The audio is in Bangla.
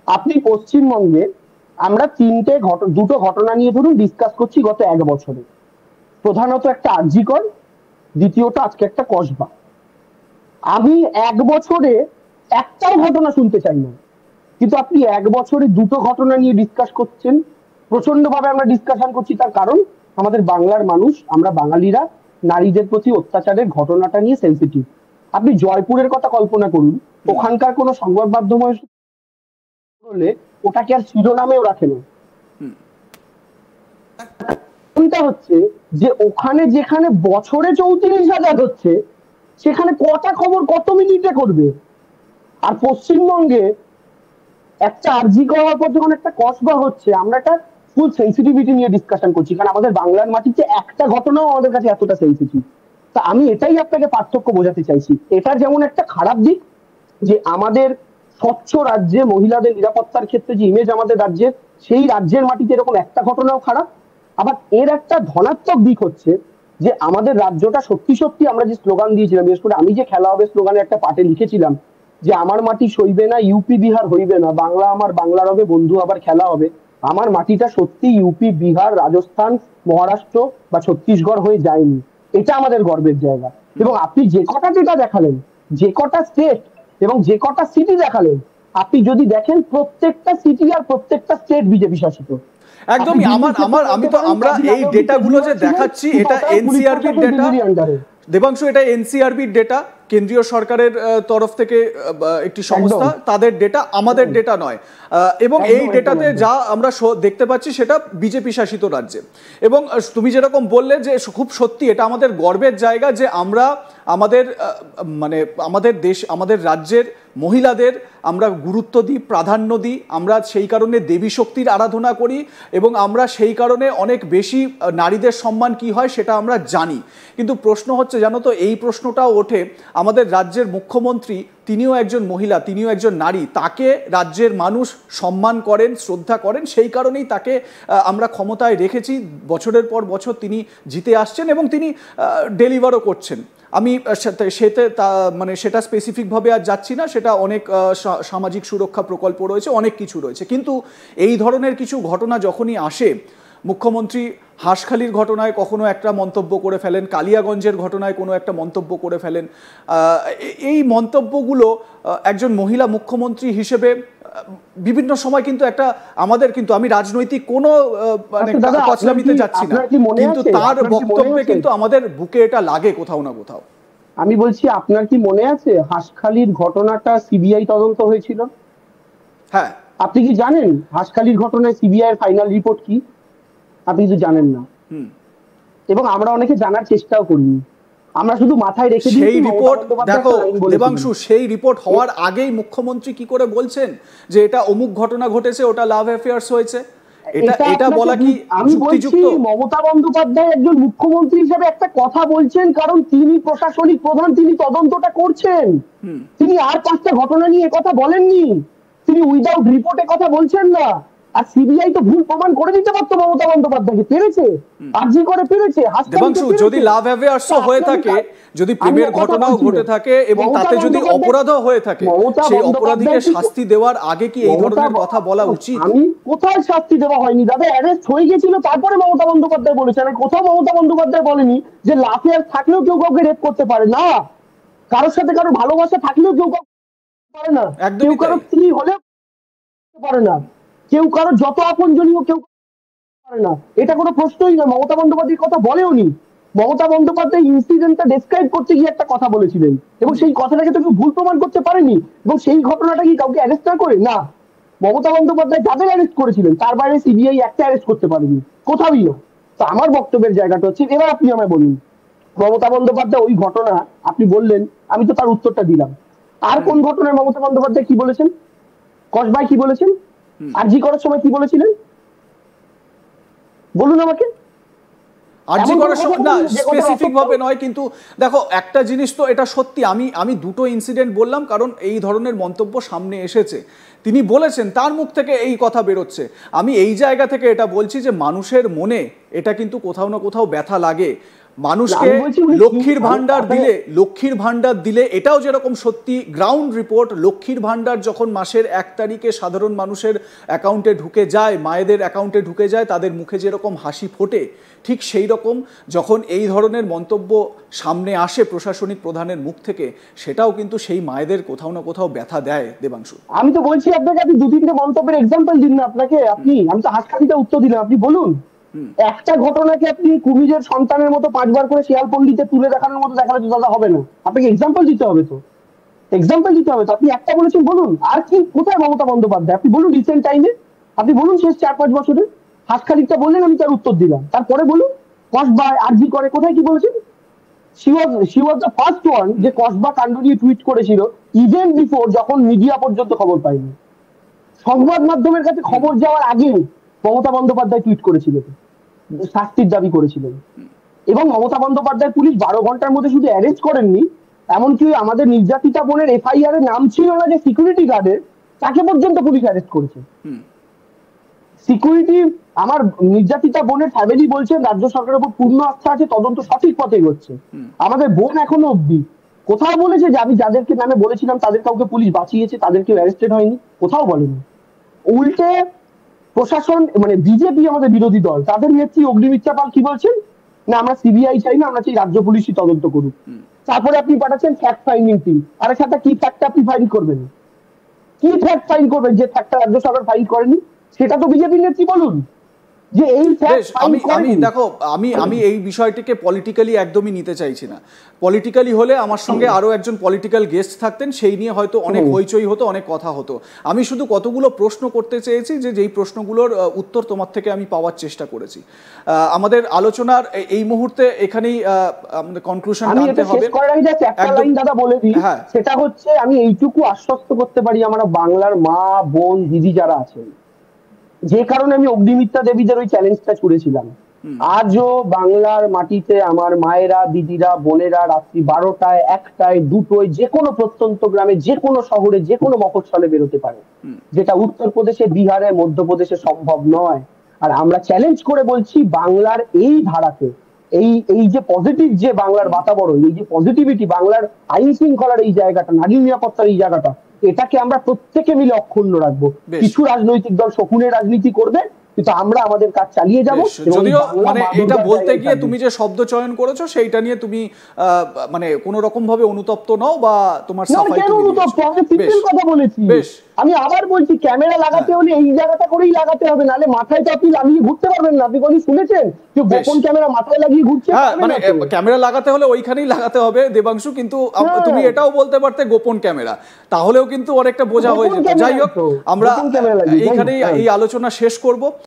আপনি পশ্চিমবঙ্গে আমরা দুটো ঘটনা নিয়ে ধরুন ডিসকাস করছি গত 1 বছরে। প্রধানত একটা আরজিকর, দ্বিতীয়ত আজকে একটা কসবা। আমি 1 বছরে একটাও ঘটনা শুনতে চাই না, কিন্তু আপনি 1 বছরে দুটো ঘটনা নিয়ে ডিসকাস করছেন। প্রচন্ড ভাবে আমরা ডিসকাশন করছি, তার কারণ আমাদের বাংলার মানুষ, আমরা বাঙালিরা নারীদের প্রতি অত্যাচারের ঘটনাটা নিয়ে সেন্সিটিভ। আপনি জয়পুরের কথা কল্পনা করুন, ওখানকার কোনো সংবাদ মাধ্যমে হলে ওটাকে আর শিরোনামেও রাখে না। কোনটা হচ্ছে যে ওখানে যেখানে বছরে 34,000 হচ্ছে, সেখানে কটা খবর কত মিনিটে করবে। আর পশ্চিমবঙ্গে একটা আরজি করার পর যখন একটা কসবা হচ্ছে, আমরা একটা ফুল সেন্সিটিভিটি নিয়ে ডিসকাশন করছি, কারণ আমাদের বাংলার মাটিতে একটা ঘটনাও আমাদের কাছে এতটা সেন্সিটিভ। তা আমি এটাই আপনাকে পার্থক্য বোঝাতে চাইছি। এটা যেমন একটা খারাপ দিক, যে আমাদের স্বচ্ছ রাজ্যে মহিলাদের নিরাপত্তার ক্ষেত্রে যে ইমেজ আমাদের রাজ্যের, সেই রাজ্যের মাটিতে এরকম একটা ঘটনাও খারাপ। আবার এর একটা ধনাত্মক দিক হচ্ছে যে আমাদের রাজ্যটা সত্যি সত্যি, আমরা যে স্লোগান দিয়েছিলাম, বিশেষ করে আমি যে খেলা হবে স্লোগানের একটা পার্টে লিখেছিলাম যে আমার মাটি সইবে না, ইউপি বিহার হইবে না, বাংলা আমার বাংলার হবে, বন্ধু আবার খেলা হবে। আমার মাটিটা সত্যি ইউপি বিহার রাজস্থান মহারাষ্ট্র বা ছত্তিশগড় হয়ে যায়নি। এটা আমাদের গর্বের জায়গা। এবং আপনি যে কটা যেটা দেখালেন, যে কটা স্টেট এবং যে কটা সিটি দেখালেন, আপনি যদি দেখেন প্রত্যেকটা সিটি আর প্রত্যেকটা স্টেট বিজেপি শাসিত। একদমই। আমরা এই ডেটাগুলো যে দেখাচ্ছি, এটা এনসিআরবির ডেটা দেবাংশু, এটা এনসিআরবির ডেটা, কেন্দ্রীয় সরকারের তরফ থেকে একটি সংস্থা, তাদের ডেটা, আমাদের ডেটা নয়। এবং এই ডেটাতে যা আমরা দেখতে পাচ্ছি সেটা বিজেপি শাসিত রাজ্যে। এবং তুমি যেরকম বললে যে খুব সত্যি এটা আমাদের গর্বের জায়গা যে আমরা আমাদের দেশ, আমাদের রাজ্যের মহিলাদের আমরা গুরুত্ব দিই, প্রাধান্য দিই। আমরা সেই কারণে দেবী শক্তির আরাধনা করি এবং আমরা সেই কারণে অনেক বেশি নারীদের সম্মান কি হয় সেটা আমরা জানি। কিন্তু প্রশ্ন হচ্ছে, জানো তো, এই প্রশ্নটাও ওঠে, আমাদের রাজ্যের মুখ্যমন্ত্রী তিনিও একজন মহিলা, তিনিও একজন নারী, তাকে রাজ্যের মানুষ সম্মান করেন, শ্রদ্ধা করেন, সেই কারণেই তাকে আমরা ক্ষমতায় রেখেছি। বছরের পর বছর তিনি জিতে আসছেন এবং তিনি ডেলিভারও করছেন। আমি সেটা স্পেসিফিকভাবে আর যাচ্ছি না, সেটা অনেক সামাজিক সুরক্ষা প্রকল্প রয়েছে, অনেক কিছু রয়েছে। কিন্তু এই ধরনের কিছু ঘটনা যখনই আসে, মুখ্যমন্ত্রী হাঁসখালির ঘটনায় কখনো একটা মন্তব্য করে ফেলেন, কালিয়াগঞ্জের ঘটনায় কোনো একটা মন্তব্য করে ফেলেন। এই মন্তব্যগুলো একজন মহিলা মুখ্যমন্ত্রী হিসেবে বিভিন্ন সময় কিন্তু একটা আমাদের, কিন্তু আমি রাজনৈতিক কোনো কচলামিতে যাচ্ছি না, কিন্তু তার বক্তব্যে কিন্তু আমাদের বুকে এটা লাগে কোথাও না কোথাও। আমি বলছি, আপনার কি মনে আছে হাঁসখালির ঘটনাটা সিবিআই তদন্ত হয়েছিল? হ্যাঁ। আপনি কি জানেন হাঁসখালির ঘটনায় সিবিআই এর ফাইনাল রিপোর্ট কি? আপনি কিছু জানেন না, এবং আমরা অনেকে জানার চেষ্টাও করিনি। আমরা শুধু মাথায় রেখে দিই সেই রিপোর্ট। দেখো দেবাংশু, সেই রিপোর্ট হওয়ার আগেই মুখ্যমন্ত্রী কি করে বলছেন যে এটা অমুক ঘটনা ঘটেছে, ওটা লাভ অ্যাফেয়ার্স হয়েছে? এটা বলা কি যুক্তিযুক্ত? মমতা বন্দ্যোপাধ্যায় একজন মুখ্যমন্ত্রী হিসেবে একটা কথা বলছেন, কারণ তিনি প্রশাসনিক প্রধান, তিনি তদন্তটা করছেন। তিনি আর 5টা ঘটনা নিয়ে কথা বলেননি, তিনি উইদাউট রিপোর্টে কথা বলছেন না। আর সিবিআই তো ভুল প্রমাণ করে দিতে পারতো মমতা বন্দ্যোপাধ্যায়কে, পেরেছে, আরজি করে পেরেছে। দেবাংশু, যদি লাভ অ্যাফেয়ার্সও হয়ে থাকে, যদি প্রেমের ঘটনাও ঘটে থাকে এবং তাতে যদি অপরাধও হয়ে থাকে, সেই অপরাধীকে শাস্তি দেওয়ার আগে কি এই ধরনের কথা বলা উচিত? আমি কোথায় শাস্তি দেওয়া হয়নি দাদা, অ্যারেস্ট হয়ে গেছিল, তারপরে মমতা বন্দ্যোপাধ্যায় বলেছেন। কোথাও মমতা বন্দ্যোপাধ্যায় বলেনি যে লাভ অ্যাফেয়ার থাকলেও কেউ কাউকে রেপ করতে পারে না, কারোর সাথে কারো ভালোবাসা থাকলেও কেউ কাউকে পারে না, কেউ কারো স্ত্রী হলেও পারে না, কেউ কারো যত আপনজনীয় কেউ পারে না। এটা কোনো প্রশ্নই না। মমতা বন্দ্যোপাধ্যায়ের কথা বলেও নি। মমতা বন্দ্যোপাধ্যায় ইনসিডেন্টটা ডেসক্রাইব করতে গিয়ে একটা কথা বলেছিলেন, এবং সেই কথাটাকে তো কেউ ভুল প্রমাণ করতে পারেনি, এবং সেই ঘটনাটা কি কাউকে অ্যারেস্ট না করে? না, মমতা বন্দ্যোপাধ্যায় যাদের অ্যারেস্ট করেছিলেন তার বাইরে সিবিআই একটা অ্যারেস্ট করতে পারেনি, কোথাওই না। তো আমার বক্তব্যের জায়গাটা হচ্ছে, এবার আপনি আমায় বলুন, মমতা বন্দ্যোপাধ্যায় ওই ঘটনা আপনি বললেন, আমি তো তার উত্তরটা দিলাম। আর কোন ঘটনায় মমতা বন্দ্যোপাধ্যায় কি বলেছেন? কসবায় কি বলেছেন? আরজি করার সময় কি বলেছিলেন বলুন আমাকে। আরজি করার সময় না, স্পেসিফিক ভাবে নয়, কিন্তু দেখো একটা জিনিস তো এটা সত্যি, আমি দুটো ইনসিডেন্ট বললাম কারণ এই ধরনের মন্তব্য সামনে এসেছে, তিনি বলেছেন, তার মুখ থেকে এই কথা বেরোচ্ছে। আমি এই জায়গা থেকে এটা বলছি যে মানুষের মনে এটা কিন্তু কোথাও না কোথাও ব্যথা লাগে। মানুষকে আমি বলছি উনি লক্ষ্মীর ভান্ডার দিলে এটাও যেরকম সত্যি গ্রাউন্ড রিপোর্ট, লক্ষ্মীর ভান্ডার যখন মাসের 1 তারিখে সাধারণ মানুষের অ্যাকাউন্টে ঢুকে যায়, মায়েদের অ্যাকাউন্টে ঢুকে যায়, তাদের মুখে যেরকম হাসি ফোটে, ঠিক সেই রকম যখন এই ধরনের মন্তব্য সামনে আসে প্রশাসনিক প্রধানের মুখ থেকে, সেটাও কিন্তু সেই মায়েদের কোথাও না কোথাও ব্যথা দেয়। দেবাংশু, আমি তো বলছি আপনাকে, আপনি 2-3টে মন্তব্যের এক্সাম্পল দিন না আপনাকে, আমি তো হাসখালিতে উত্তর দিলাম, আপনি বলুন একটা ঘটনাকে আপনি কুমিরের সন্তানের মতো 5বার করে শিয়াল পল্লীতে তুলে দেখানোর মতো দেখালে তো দাদা হবে না, আপনাকে এক্সাম্পল দিতে হবে তো, আপনি একটা বলেছেন বলুন। আর কি কোথায় মমতা বন্দ্যোপাধ্যায় আপনি বলুন, রিসেন্ট টাইমে আপনি বলুন, শেষ 4-5 বছরে হাসখালিটা বললেন, আমি তার উত্তর দিলাম, তারপরে বলুন কসবা আরজি করে কোথায় কি বলেছেন। she was the first one যে কসবা কাণ্ড নিয়ে টুইট করেছিল ইভেন বিফোর, যখন মিডিয়া পর্যন্ত খবর পায়নি, সংবাদ মাধ্যমের কাছে খবর যাওয়ার আগেও মমতা বন্দ্যোপাধ্যায় টুইট করেছিলেন, শাস্তির দাবি করেছিলেন। এবং মমতা বন্দ্যোপাধ্যায় পুলিশ 12 ঘন্টার মধ্যে শুধু অ্যারেস্ট করেননি, এমনকি আমাদের নির্যাতিতা বোনের FIR এ নাম ছিল না যে সিকিউরিটি গার্ডের, তাকে পর্যন্ত পুলিশ অ্যারেস্ট করেছে। সিকিউরিটি, আমার নির্যাতিতা বোনের ফ্যামিলি বলছে রাজ্য সরকারের উপর পূর্ণ আস্থা আছে, তদন্ত সঠিক পথে এগোচ্ছে। আমাদের বোন এখনো অব্দি কোথাও বলেছে যে আমি যাদেরকে নামে বলেছিলাম তাদের কাউকে পুলিশ বাঁচিয়েছে, তাদেরকে অ্যারেস্টেড হয়নি, কোথাও বলেনি। উল্টে প্রশাসন, মানে বিজেপি আমাদের বিরোধী দল, তাদের নেত্রী অগ্নিমিত্রা পাল কি বলছেন, না আমরা সিবিআই চাই না, আমরা চাই রাজ্য পুলিশই তদন্ত করুক। তারপরে আপনি পাঠাচ্ছেন ফ্যাক্ট ফাইন্ডিং টিম, আরে সাথে কি ফ্যাক্টটা আপনি ফাইন্ড করবেন, কি ফ্যাক্ট ফাইন্ড করবেন যে ফ্যাক্টটা রাজ্য সরকার ফাইন্ড করেনি, সেটা তো বিজেপি নেত্রী বলুন যে এই আমি এই বিষয়টিকে পলিটিক্যালি একদমই নিতে চাইছি না। পলিটিক্যালি হলে আমার সঙ্গে আরো একজন পলিটিক্যাল গেস্ট থাকতেন, সেই নিয়ে হয়তো অনেক হইচই হতো, অনেক কথা হতো। আমি শুধু কতগুলো প্রশ্ন করতে চেয়েছি যে যেই প্রশ্নগুলোর উত্তর তোমার থেকে আমি পাওয়ার চেষ্টা করেছি। আমাদের আলোচনার এই মুহূর্তে এখানেই আমাদের কনক্লুশন টানতে হবে। দাদা বলে দিই, সেটা হচ্ছে আমি এইটুকু আশ্বস্ত করতে পারি আমরা বাংলার মা বোন দিদি যারা আছেন, যে কারণে আমি অগ্নিমিত্রা দেবীদের ওই চ্যালেঞ্জটা ছুড়েছিলাম, আজও বাংলার মাটিতে আমার মায়েরা দিদিরা বোনেরা রাত্রি 12টায় 1টায় 2টোয় যে কোনো প্রত্যন্ত গ্রামে যে কোনো শহরে যে কোনো মফস্বলে বেরোতে পারে, যেটা উত্তরপ্রদেশে বিহারে মধ্যপ্রদেশে সম্ভব নয়। আর আমরা চ্যালেঞ্জ করে বলছি বাংলার এই ধারাকে, এই যে পজিটিভ যে বাংলার বাতাবরণ, এই যে পজিটিভিটি, বাংলার আইন শৃঙ্খলার এই জায়গাটা, নারী নিরাপত্তার এই জায়গাটা, এটাকে আমরা প্রত্যেকে মিলে অক্ষুণ্ণ রাখবো। কিছু রাজনৈতিক দল শকুনের রাজনীতি করবে, কিন্তু আমরা আমাদের কাজ চালিয়ে যাব। যদিও মানে এটা বলতে গিয়ে তুমি যে শব্দ চয়ন করেছো সেইটা নিয়ে তুমি মানে কোন রকম ভাবে অনুতপ্ত নও বা তোমার সাফাই তুমি দিয়েছো। কথা বলেছি, আমি আবার বলছি ক্যামেরা লাগাতে হলে এই জায়গাটা করেই লাগাতে হবে, নালে মাথায় তো আপনি লাগিয়ে ঘুরতে পারবেন না। আপনি কোন শুনেছেন যে গোপন ক্যামেরা মাথায় লাগিয়ে ঘুরছে? মানে ক্যামেরা লাগাতে হলে ওইখানেই লাগাতে হবে দেবাংশু, কিন্তু তুমি এটাও বলতে পারতে গোপন ক্যামেরা, তাহলেও কিন্তু অনেকটা বোঝা হয়ে যেত। যাই হোক, আমরা এইখানেই এই আলোচনা শেষ করব।